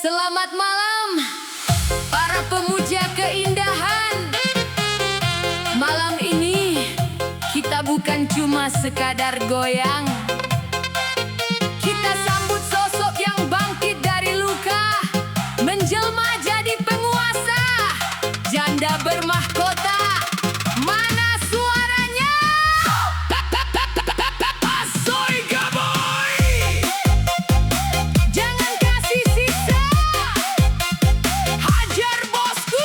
Selamat malam, para pemuja keindahan. Malam ini kita bukan cuma sekadar goyang. Kita sambut sosok yang bangkit dari luka, menjelma jadi penguasa, janda bermahkota. Mana suaranya? Soika Boy! Jangan kasih sisa, hajar bosku!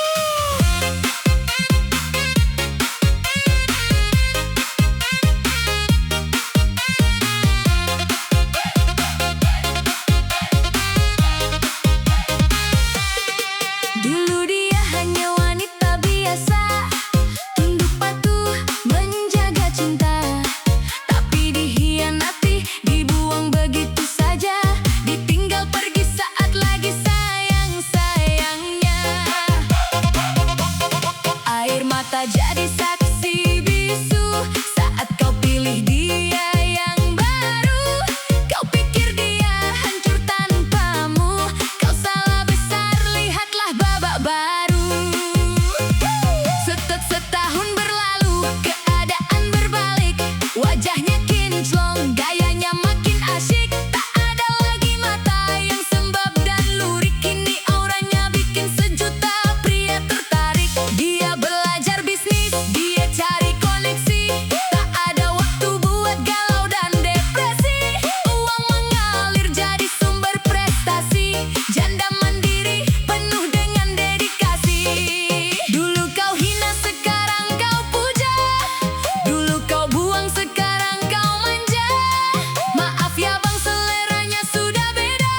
Dulu dia hanya wanita biasa, tunduk patuh menjaga cinta. Tapi dikhianati, dibuang begitu saja, ditinggal pergi saat lagi sayang-sayangnya. Air mata jadi saksi bisu saat kau pilih dia yang baru. Kau pikir dia hancur tanpamu, kau salah besar, lihatlah babak baru. Setahun berlalu, keadaan berbalik, wajahnya kinclong, gayanya makin asyik. Tak ada lagi mata yang sembab dan lurik, kini auranya bikin sejuta pria tertarik. Dia belajar bisnis, dia cari koneksi, tak ada waktu buat galau dan depresi. Uang mengalir jadi sumber prestasi, janda mandiri penuh dengan dedikasi. Dulu kau hina, sekarang kau puja. Dulu kau buang, sekarang kau manja. Maaf ya bang, seleranya sudah beda.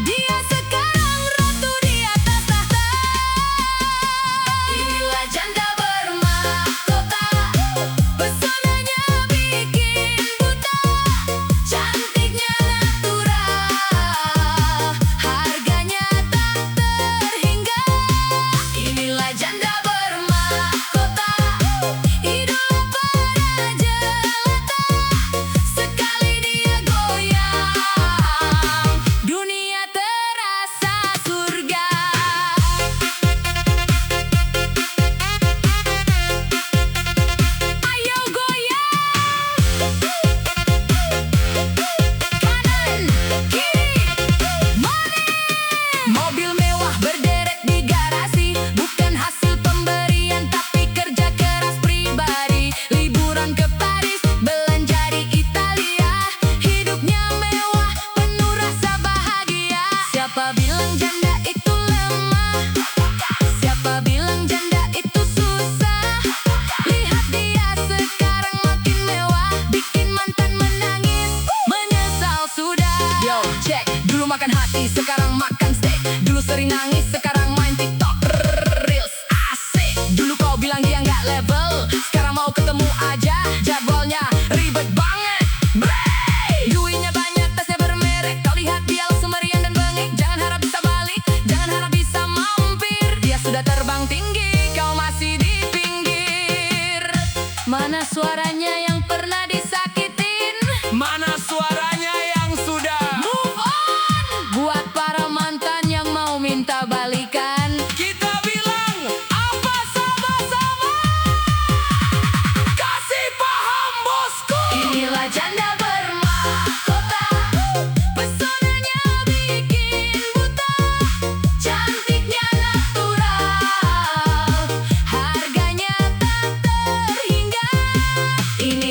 Dia sekarang ratu di atas tahta. Inilah janda bermahkota, pesonanya bikin buta, cantiknya natural, harganya tak terhingga. Inilah janda bermahkota, idola para jelata. Sekali dia goyang, dunia terasa surga. Ayo goyang, kanan kiri money. Mobil mewah berderet di garasi, bukan hasil pemberian tapi kerja keras pribadi. Liburan ke Paris, belanja di Italia, hidupnya mewah penuh rasa bahagia. Siapa bilang janda itu lemah? Siapa bilang janda itu susah? Lihat dia sekarang makin mewah, bikin mantan menangis, menyesal sudah. Yo, cek, dulu makan hati, sekarang makan steak. Dulu sering nangis, sekarang main TikTok Reels, asik. Dulu kau bilang dia nggak level, sekarang mau ketemu aja, jadwalnya ribet banget. Bray! Duitnya banyak, tasnya bermerek, kau lihat dia langsung meriang dan bengek. Jangan harap bisa balik, jangan harap bisa mampir. Dia sudah terbang tinggi, kau masih di pinggir. Mana suaranya yang pernah disakitin? Mana suaranya yang sudah Move on! Buat para mantan yang mau minta balikan, kita bilang apa sama-sama? Kasih paham bosku. inilah janda bermahkota, pesonanya bikin buta, cantiknya natural, harganya tak terhingga. Inilah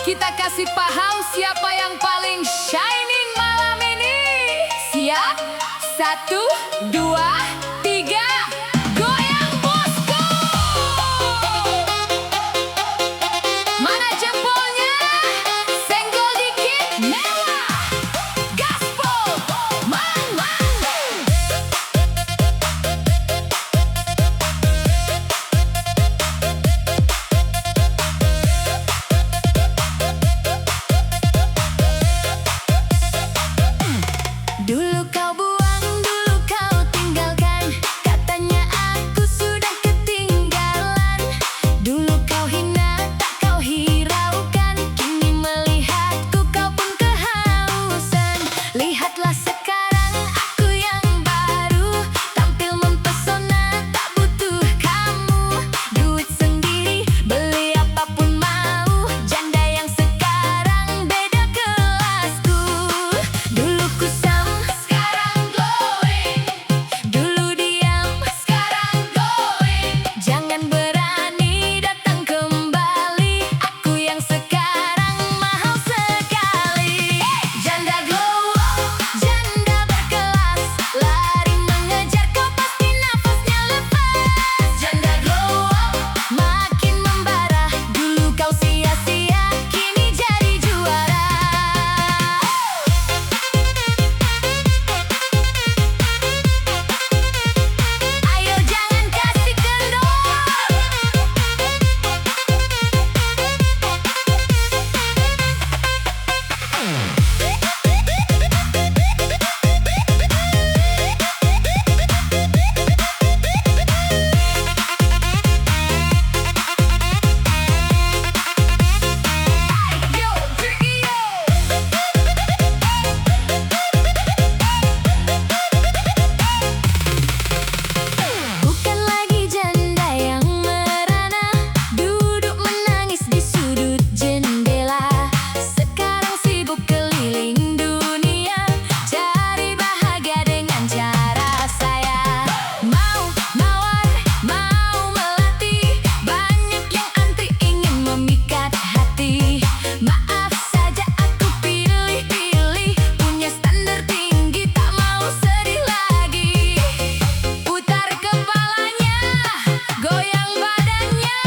kita kasih paham siapa yang paling shining malam ini. Siap? 1, 2, 3, goyang bosku! Mana jempolnya? Senggol dikit, mewah! Gaspol, man! Dulu kau buang, dulu kau tinggalkan, katanya aku sudah ketinggalan. Dulu kau hina, tak kau hiraukan, kini melihatku kau pun kehausan. Lihatlah sekarang aku yang baru, tampil mempesona, tak butuh kamu. Duit sendiri, beli apapun mau, janda yang sekarang beda kelasku. Dulu kusam, sekarang glowing. Dulu diam, sekarang going. Jangan berani datang kembali, aku yang sekarang mahal sekali. Janda glow up, janda berkelas, lari mengejar kau pasti nafasnya lepas. Janda glow up, makin membara, dulu kau sia-sia, kini jadi juara. Ayo jangan kasih kendor. Yo, Trio. Bukan lagi janda yang merana, duduk menangis di sudut jendela. Sekarang sibuk keliling dunia, cari bahagia dengan cara saya. Mau mawar, mau melatih, banyak yang antri ingin memikat hati. Maaf saja aku pilih-pilih, punya standar tinggi, tak mau sedih lagi. Putar kepalanya, goyang badannya,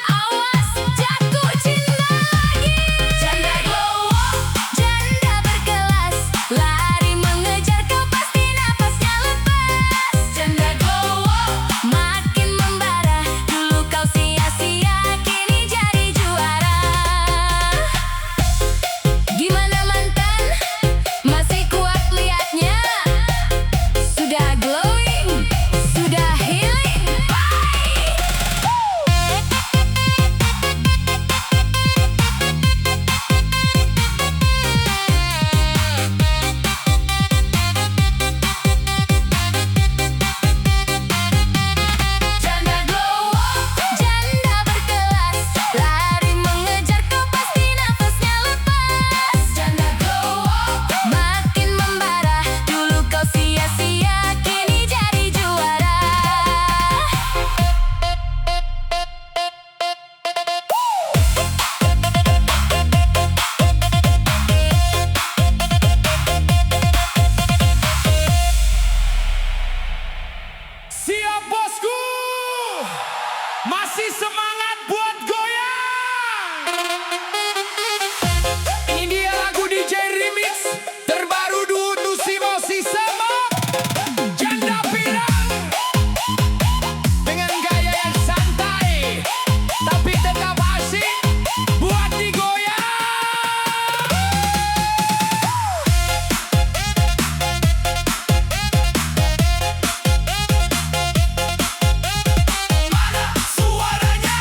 awas jatuh cinta lagi. Janda glow up, janda berkelas, lari mengejar kau pasti nafasnya lepas. Janda glow up, makin membara, dulu kau sia-sia, kini jadi juara. Gimana mantan? Masih kuat liatnya? Sudah glowing, sudah healing. Janda glow up, janda berkelas, lari mengejar kau pasti nafasnya lepas. Janda glow up, makin membara, dulu kau sia-sia, kini jadi juara. Siap bosku. Masih semangat buat goyang. Ini dia lagu DJ Remix terbaru duet Nusimo sama Janda Pirang. Dengan gaya yang santai tapi tetap asik buat digoyang. Mana suaranya?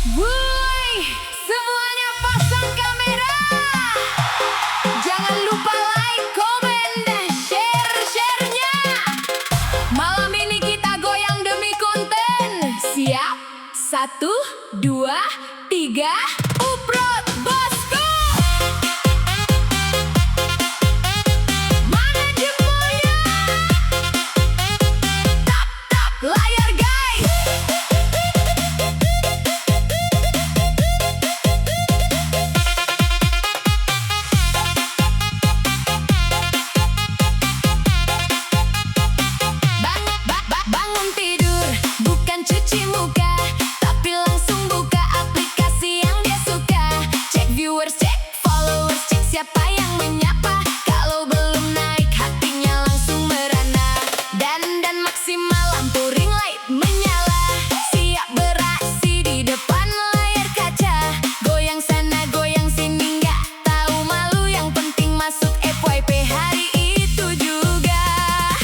Woi, semuanya pasang kamera. Jangan lupa like, komen, dan share-nya. Malam ini kita goyang demi konten. Siap? 1, 2, 3, uprot bosku. Mana jempolnya? Tap layar guys. Bangun tidur, bukan cuci muka, tapi langsung buka aplikasi yang dia suka. Cek viewers, cek followers, cek siapa yang menyapa. Kalau belum naik hatinya langsung merana. Dan maksimal lampu ring light menyala. Siap beraksi di depan layar kaca. Goyang sana, goyang sini, nggak tahu malu. Yang penting masuk FYP hari itu juga.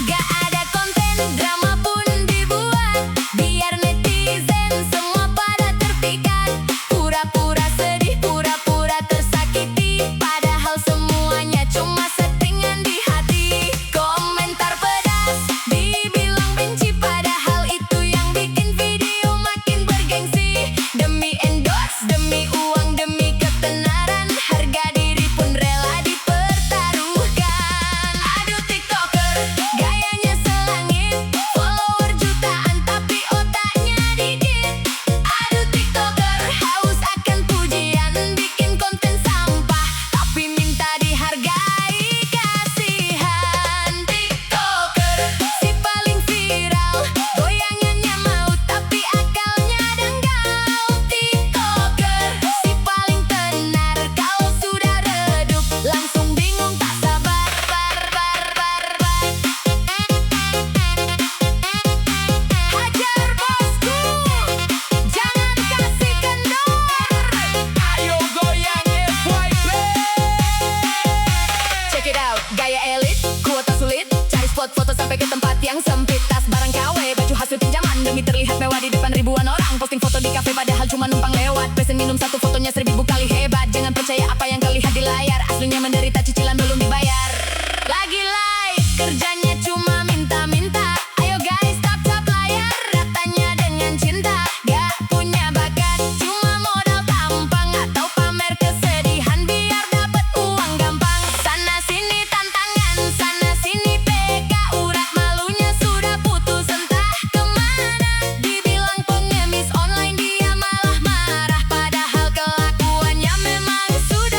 Gak ada konten drama pun dibuat, biar netizen semua pada terpikat. Pura-pura sedih, pura-pura tersakiti, padahal semuanya cuma settingan di hati. Komentar pedas, dibilang benci, padahal itu yang bikin video makin bergengsi. Demi endorse, demi uang, demi ketenaran, harga diri pun rela dipertaruhkan. Aduh tiktoker, gayanya selangit, follower jutaan tapi otaknya dikit. Aduh tiktoker, haus akan pujian, bikin konten sampah tapi minta dihargai. Kasihan tiktoker, si paling viral, goyangannya mau tapi akalnya dengkal. Tiktoker, si paling tenar, kalau sudah redup langsung bingung tak sabar. Hajar bosku, jangan kasih kendor. Ayo goyang FYP. Check it out, gaya elit, kuota sulit, cari spot foto sampai ke tempat yang sempit. Tas barang KW, baju hasil pinjaman, demi terlihat mewah di depan ribuan orang. Posting foto di kafe padahal cuma numpang lewat. Pesen minum satu, fotonya 1000 kali hebat. Jangan percaya apa yang kau lihat di layar, aslinya menderita cicilan belum dibayar. Lagi live, kerjanya cuma minta-minta. Ayo guys, tap layar, ratanya dengan cinta. Gak punya bakat, cuma modal tampang atau pamer kesedihan biar dapat uang gampang. Sana sini tantangan, sana sini PK, urat malunya sudah putus entah kemana. Dibilang pengemis online dia malah marah, padahal kelakuannya memang sudah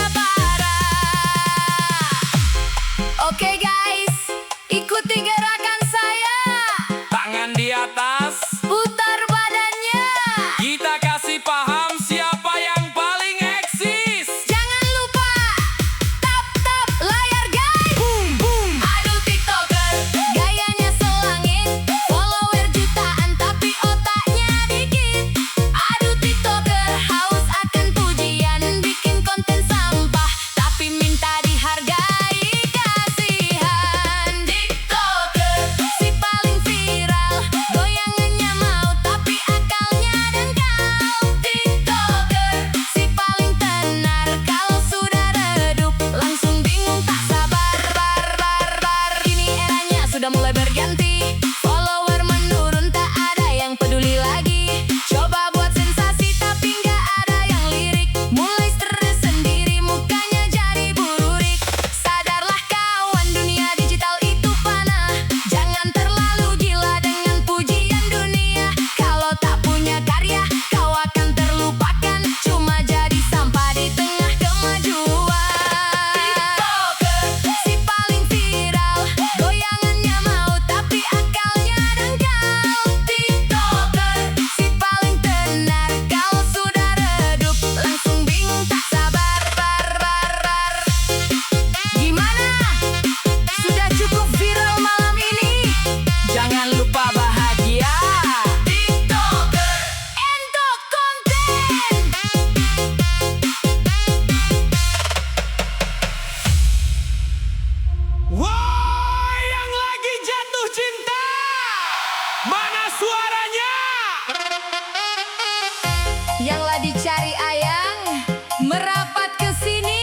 lagi cari ayang, merapat ke sini.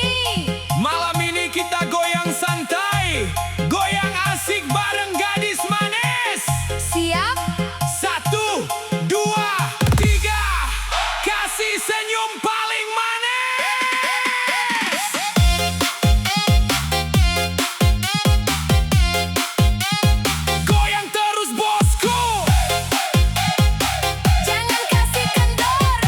Malam ini kita goyang santai, goyang asik bareng gadis manis. Siap? 1, 2, 3, kasih senyum paling manis. Goyang terus bosku, Jangan kasih kendor.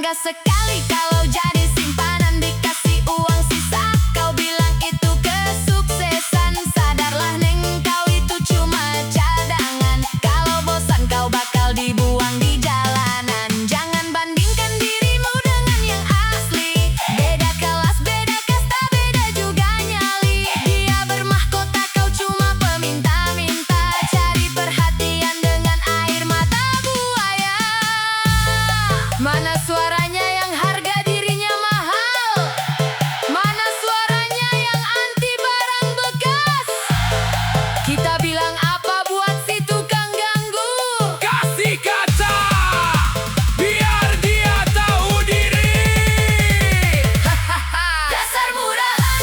bangga sekali kalau jadi simpanan dikasih uang sisa. Kau bilang itu kesuksesan. Sadarlah neng, kau itu cuma cadangan. Kalau bosan kau bakal dibuang di jalanan. Jangan bandingkan dirimu dengan yang asli. Beda kelas, beda kasta, beda juga nyali. Dia bermahkota, kau cuma peminta-minta. Cari perhatian dengan air mata buaya. Mana suaranya yang harga dirinya mahal? Mana suaranya yang anti barang bekas? Kita bilang apa buat si tukang ganggu? Kasih kata biar dia tahu diri. Dasar murahan,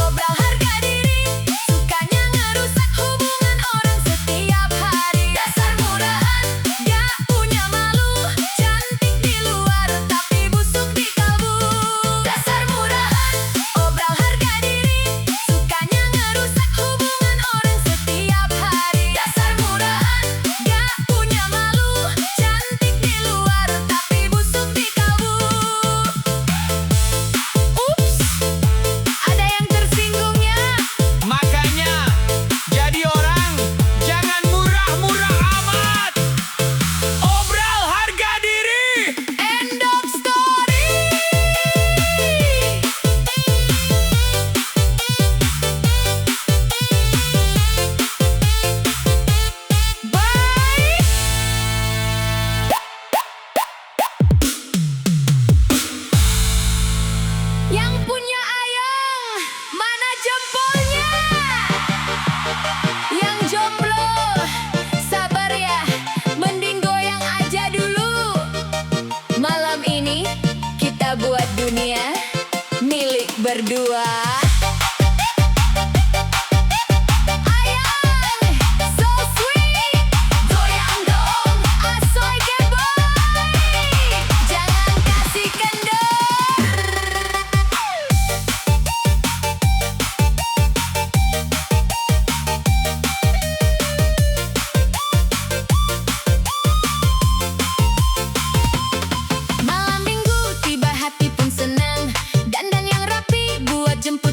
obral harga diri, sukanya ngerusak hubungan orang setiap hari. Dasar murahan, gak punya malu, cantik di luar tapi busuk di kalbu. Dasar murahan, obral harga diri, sukanya ngerusak hubungan orang setiap hari. Dasar murahan, gak punya malu, cantik di luar tapi busuk di kalbu. Ups, ada yang tersinggungnya. Makanya jadi orang jangan murah-murah amat. Obral harga diri. End of story. Bye. Yang punya ayang, mana jempolnya? Yang jomblo, sabar ya, mending goyang aja dulu. Malam ini kita buat dunia milik berdua. Ayang, so sweet, goyang dong, asoy keboy. Jangan kasih kendor. Malam minggu tiba hati pun senang. Dandan yang rapi buat jemput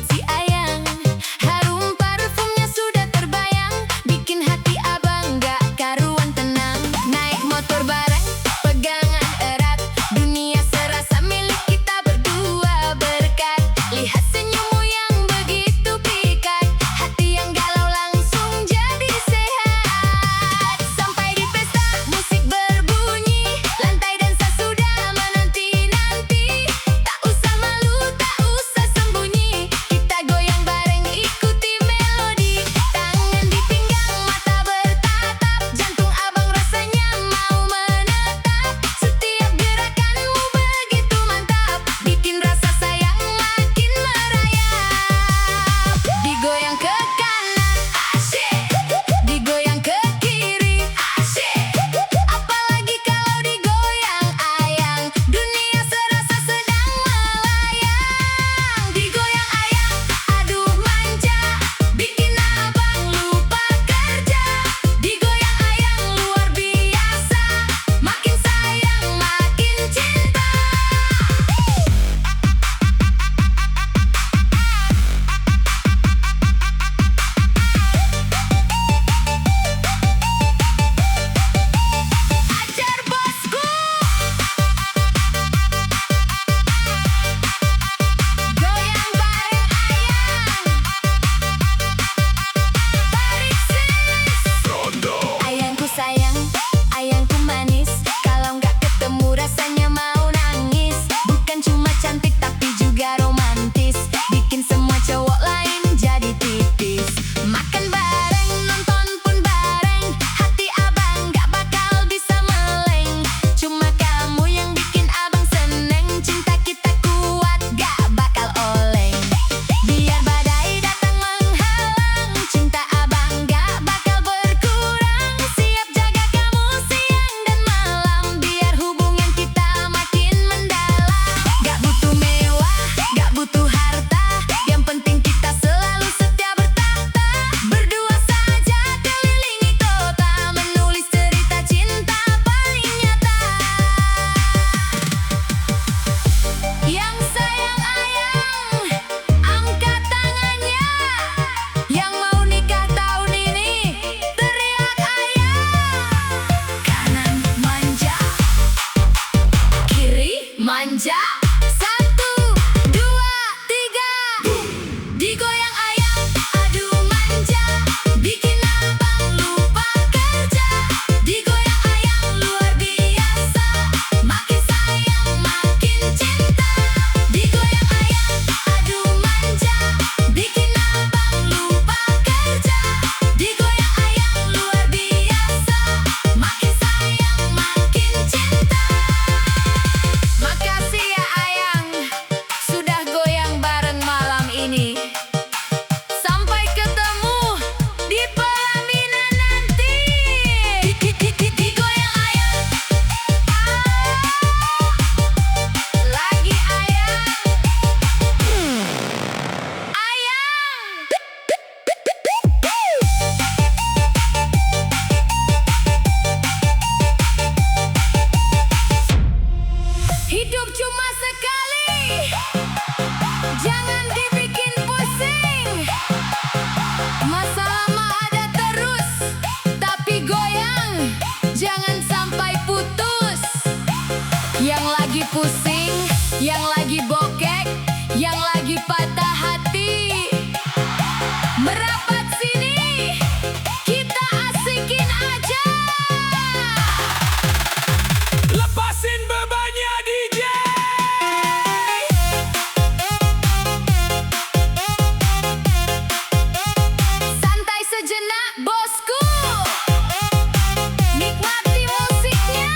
Manja. 1, 2, 3. Digoyang ayang, aduh manja. Bikin abang lupa kerja. Digoyang ayang luar biasa. Makin sayang, makin cinta. Digoyang ayang, aduh manja. Bikin abang lupa kerja. Digoyang ayang luar biasa. Makin sayang, makin cinta. Makasih ya ayang, sudah goyang bareng malam ini. Sampai ketemu di pelaminan nanti. Digoyang ayang, lagi ayang, ayang. Hidup cuma sekali, jangan dibikin pusing. Masalah mah ada terus, tapi goyang, jangan sampai putus. Yang lagi pusing, yang lagi bokek, yang lagi patah hati, merapat sini, kita asikin aja. Lepasin bebannya DJ. Santai sejenak bosku, nikmati musiknya.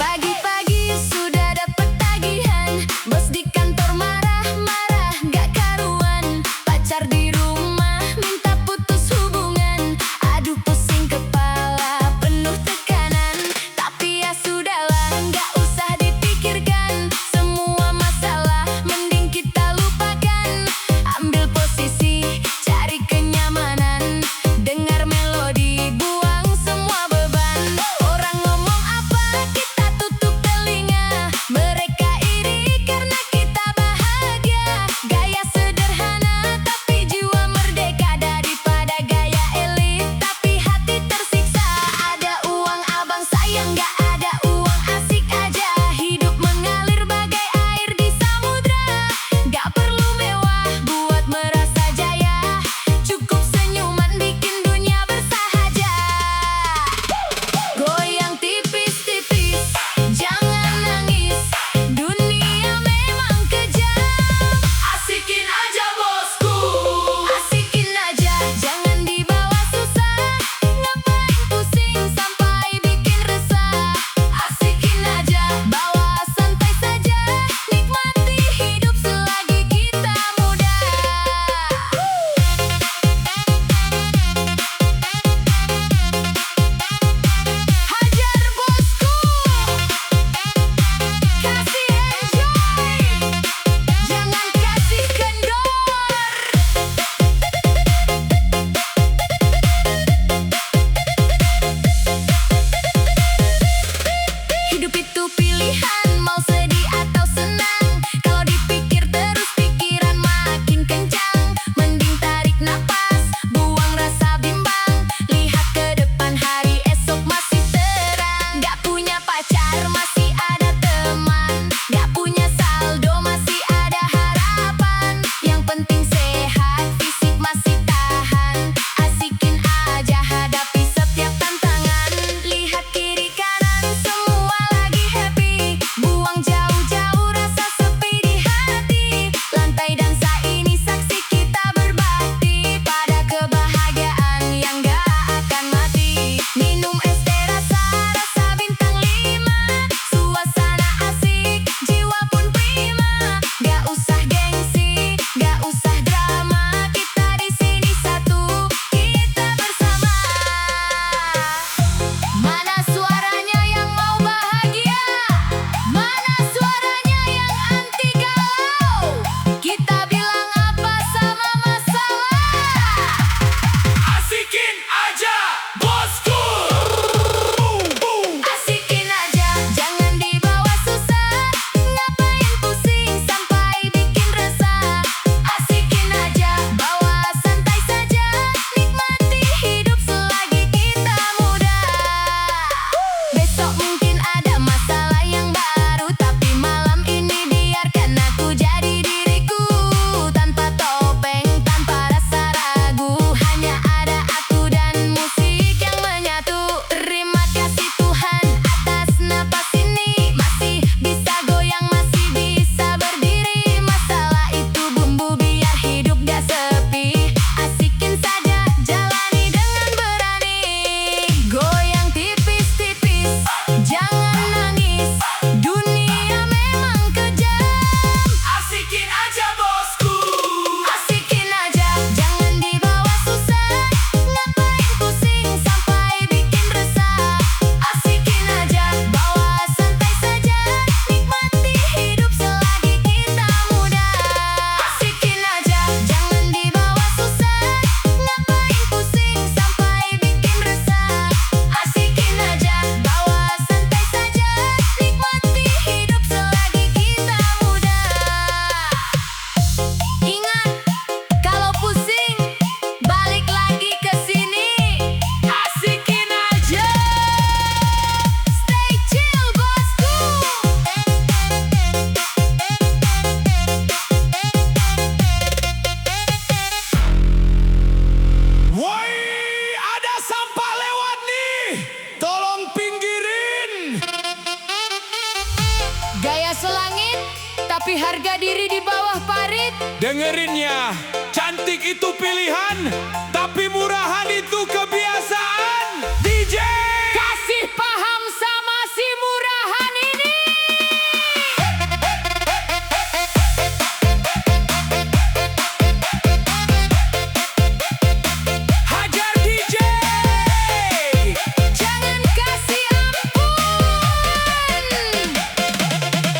Pagi-pagi sudah dapet tagihan, bos di kantor marah-marah gak karuan. Pacar di rumah minta putus hubungan. Aduh pusing kepala penuh tekanan. Tapi ya sudahlah, gak usah dipikirkan. Semua masalah mending kita lupakan. Ambil posisi, cari kenyamanan. Dengar melodi, buang semua beban. Orang ngomong apa, kita tutup telinga. Mereka iri karena kita bahagia. Gaya sederhana, tapi jiwa merdeka. Daripada gaya elit, tapi hati tersiksa. Ada uang abang sayang, gak ada uang asik aja. Hidup mengalir bagai air di samudra. Gak perlu mewah buat merasa jaya. Cukup senyuman bikin dunia bersahaja. Goyang tipis-tipis, jangan nangis. Dunia memang kejam. Asikin aja bosku, asikin aja, jangan dibawa susah. Ngapain pusing sampai bikin resah. Asikin aja, bawa santai saja. Nikmati hidup selagi kita muda. Hajar bosku, kasih enjoy, jangan kasih kendor. Hidup itu pilihan, mau sedih atau senang. Kalau dipikir terus pikiran makin kencang. Mending tarik napas, buang rasa bimbang. Lihat ke depan, hari esok masih terang. Gak punya pacar, masih ada teman. Gak punya saldo, masih ada harapan. Yang penting sehat, fisik masih tahan. Asikin aja, hadapi setiap tantangan. Lihat kiri kanan, semua lagi happy. Gaya selangit, tapi harga diri di bawah parit. Dengerin ya, cantik itu pilihan, tapi murahan itu kebiasaan. DJ Kasih paham sama si murahan ini. Hajar DJ. Jangan kasih ampun.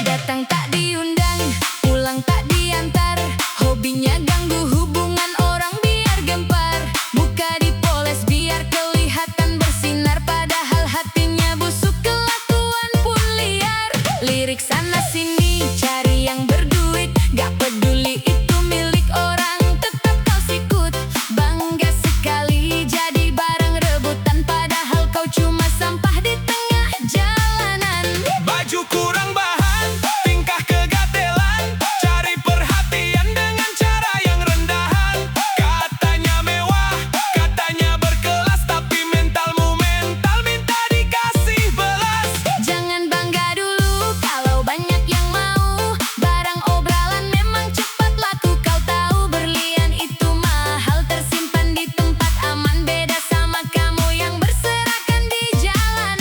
Datang tak diundang, pulang tak diantar. Hobinya ganggu hubungan orang biar gempar. Muka dipoles biar kelihatan bersinar, padahal hatinya busuk, kelakuan pun liar. Lirik sana sini cari yang berduit, gak peduli itu milik orang, tetap kau sikut. Bangga sekali jadi barang rebutan, padahal kau cuma sampah di tengah jalanan. Baju kurang bahan, tingkah kegatelan, cari perhatian dengan cara yang rendahan. Katanya mewah, katanya berkelas, tapi mentalmu mental minta dikasih belas. Jangan bangga dulu kalau banyak yang mau. Barang obralan memang cepat laku, kau tahu berlian itu mahal, tersimpan di tempat aman. Beda sama kamu yang berserakan di jalanan.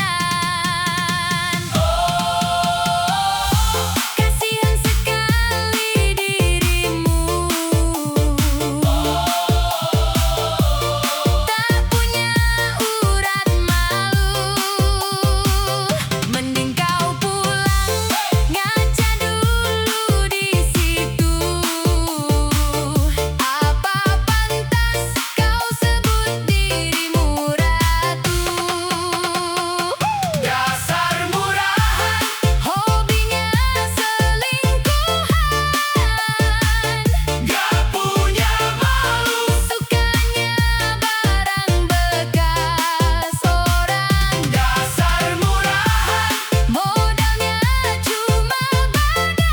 Kasihan sekali dirimu, tak punya urat malu. Mending kau pulang, ngaca dulu di situ. Apa pantas kau sebut dirimu ratu? Dasar murahan, Hobinya selingkuhan, gak punya malu. sukanya barang bekas orang. Dasar murahan, Modalnya cuma badan,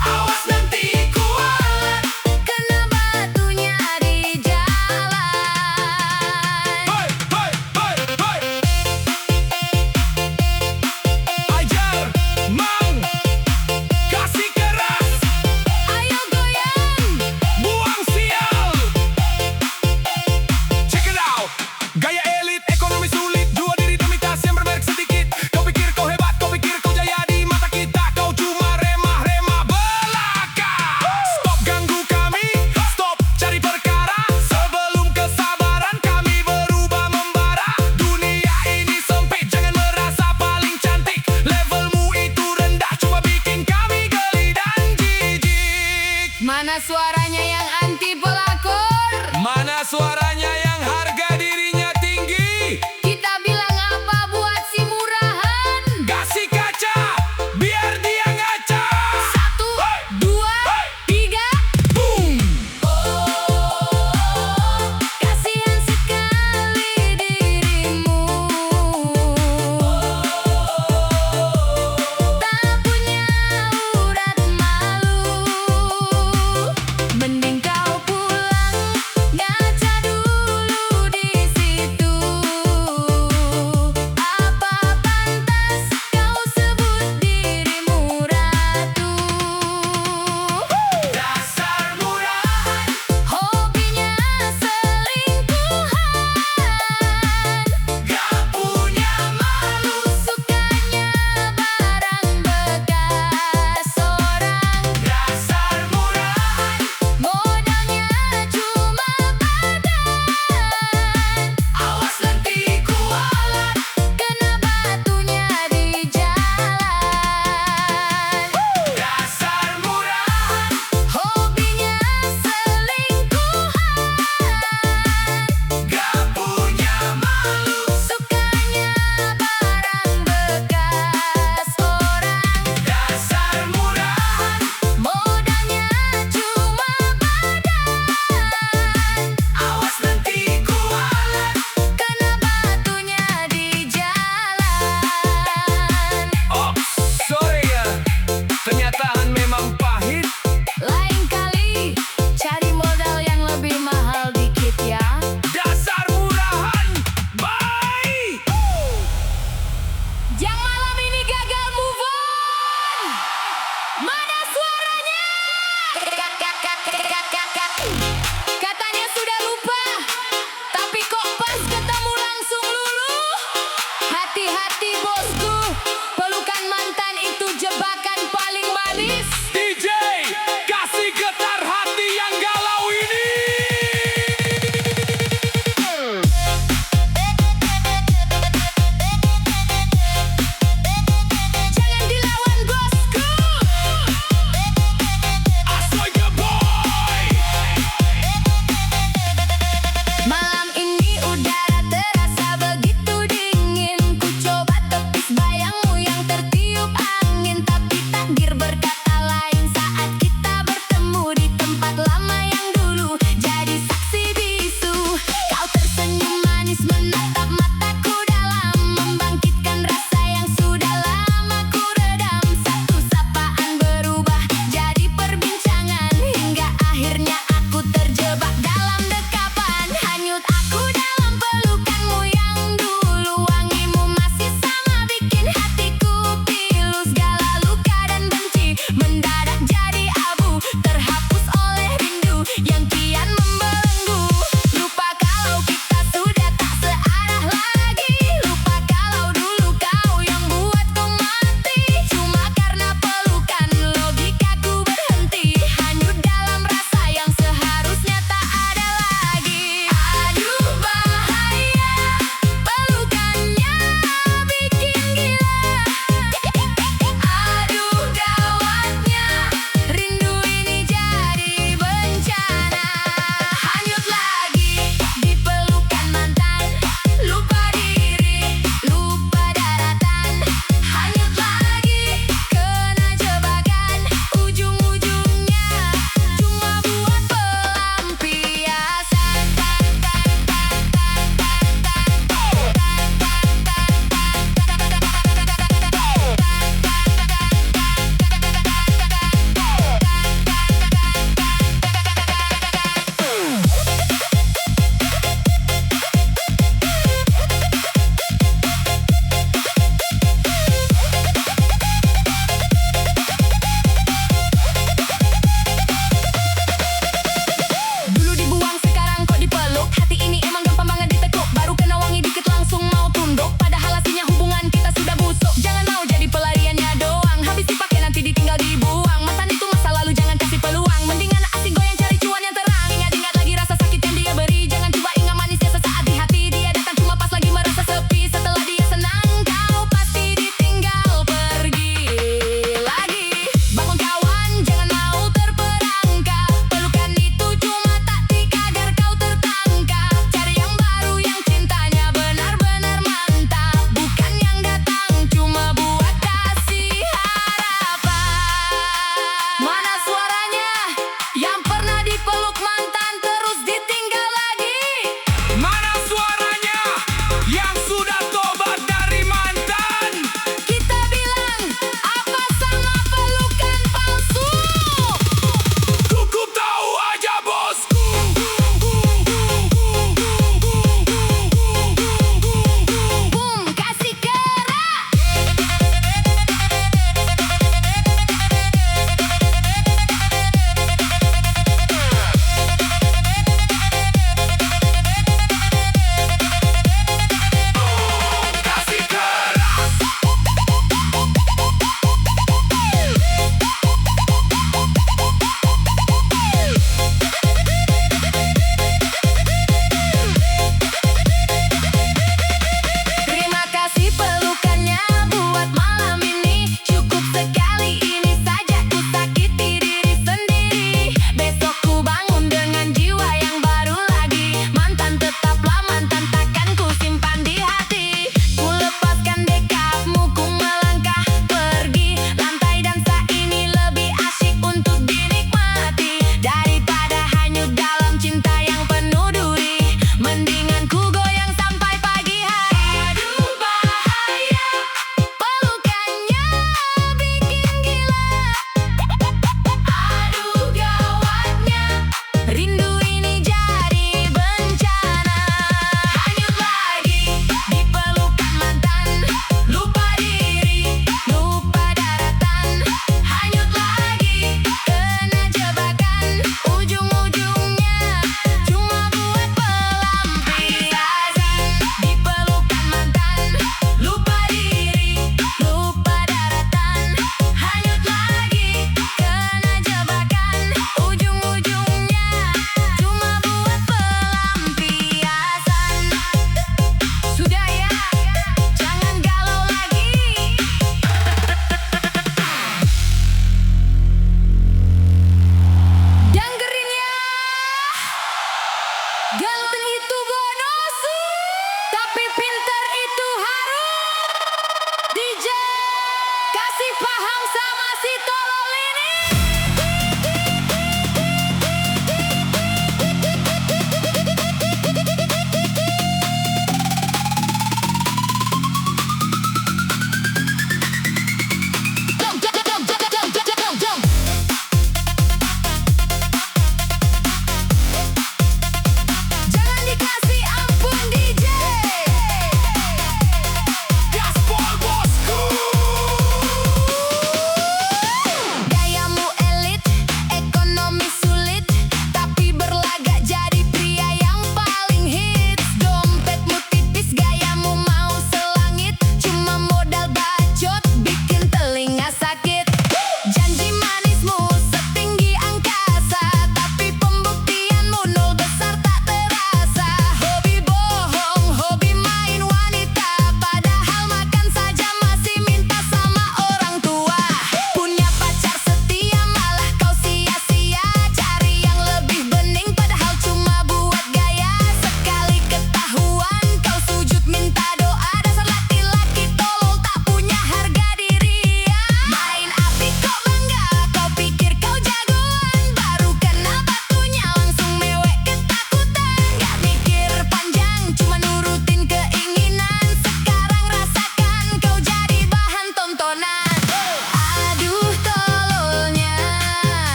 awas nanti kualat. kena batunya di jalan. Hoi, hoi, hoi, hoi. Ajar, mang, kasih keras, Ayo goyang, buang sial. Check it out. Gaya elit, ekonomi sulit, dua diri demi tas yang bermerek sedikit. Kau pikir kau hebat, kau pikir kau jaya di mata kita, kau cuma remah-remah belaka. Stop ganggu kami, stop cari perkara, sebelum kesabaran kami berubah membara. Dunia ini sempit, jangan merasa paling cantik. Levelmu itu rendah, cuma bikin kami geli dan jijik. mana suaranya yang anti pelakor? Mana suaranya yang harga dirinya tinggi? Kita bilang apa buat si murahan? Kasih kaca, biar dia ngaca. 1, 2, 3. Boom. Kasihan sekali dirimu, tak punya urat malu.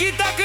kita